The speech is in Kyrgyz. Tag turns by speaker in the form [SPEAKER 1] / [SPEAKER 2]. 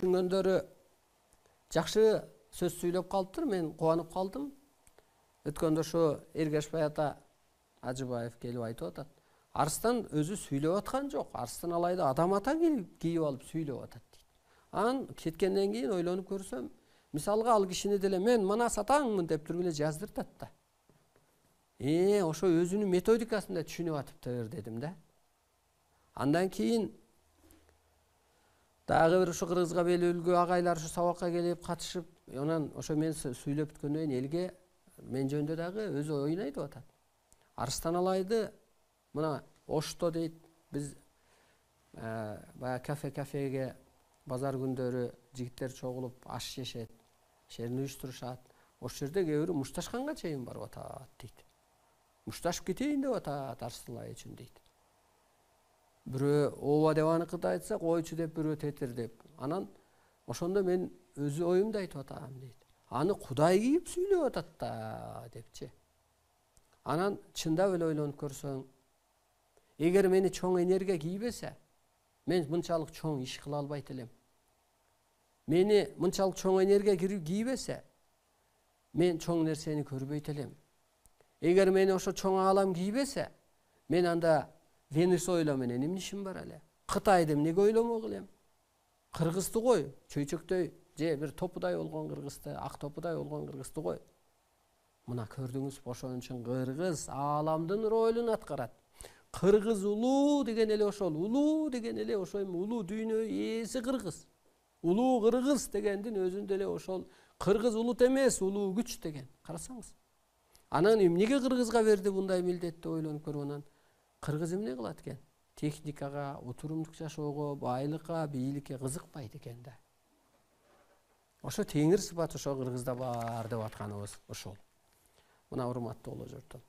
[SPEAKER 1] түшүнгөндөрү жакшы сөз сүйлөп калыптыр. Мен кубанып калдым. Өткөндө ошо Эргешбай ата Ажыбаев келип айтып атат. Арыстан өзү сүйлөп аткан жок. Арыстан алайды адам ата кийип алып сүйлөп атат дейт. Анан кеткенден кийин ойлонуп көрсөм, мисалга ал кишини деле мен мына сатаңмын деп туруп эле жаздыртат да. Ошо өзүнүн методикасында түшүнүп атыптыр дедим да. Андан кийин дагы бир ушу кыргызга белгилүү агайлар ушу сабакка келип катышып, анан ошо мен сүйлөп бүткөндөн кийин элге мен жөнүндө дагы өзү оюн айтып атат. Арыстан алайды мына Ошто дейт, биз баягы кафеге базар күндөрү жигиттер чогулуп аш жешет, шерин уюштурушат. Ошол жерде кээ бирөө мушташканга чейин барып атат дейт. Мушташып кетейин деп атат Арыстан алай үчүн дейт. Бирөө ооба деп аныкыды айтса, койчу деп бирөө тетир деп. Анан ошондо мен өз оюмду айтып атам дейт. Аны Кудай кийип сүйлөп атат да депчи. Анан чындап эле ойлонуп көрсөң, эгер мени чоң энергия кийбесе, мен мынчалык чоң иш кыла албайт элем. Мени мынчалык чоң энергия кийбесе, мен чоң нерсени көрбөйт элем. Эгер мени ошо чоң аалам кийбесе, мен анда Венесуэла менен эмне ишим бар эле? Кытайды эмнеге ойломок элем? Кыргызды кой, чөйчөктөй же бир топудай болгон кыргызды, ак топудай болгон кыргызды кой. Мына көрдүңүз, ошон үчүн кыргыз ааламдын ролун аткарат. Кыргыз улуу деген эле ошол, улуу деген эле ошо эми улуу дүйнө ээси кыргыз. Улуу кыргыз дегендин өзүндө эле ошол кыргыз улут эмес, улуу күч деген. Карасаңыз. Анан эмнеге кыргызга берди мындай милдетти ойлонуп көрүп, анан кыргыз эмне кылат экен? Техникага, отурумдук жашоого, байлыкка, бийликке кызыкпайт экен да. Ошо теңир сыпат ошо кыргызда бар деп атканыбыз ошол. Мына урматтуу боло журтум.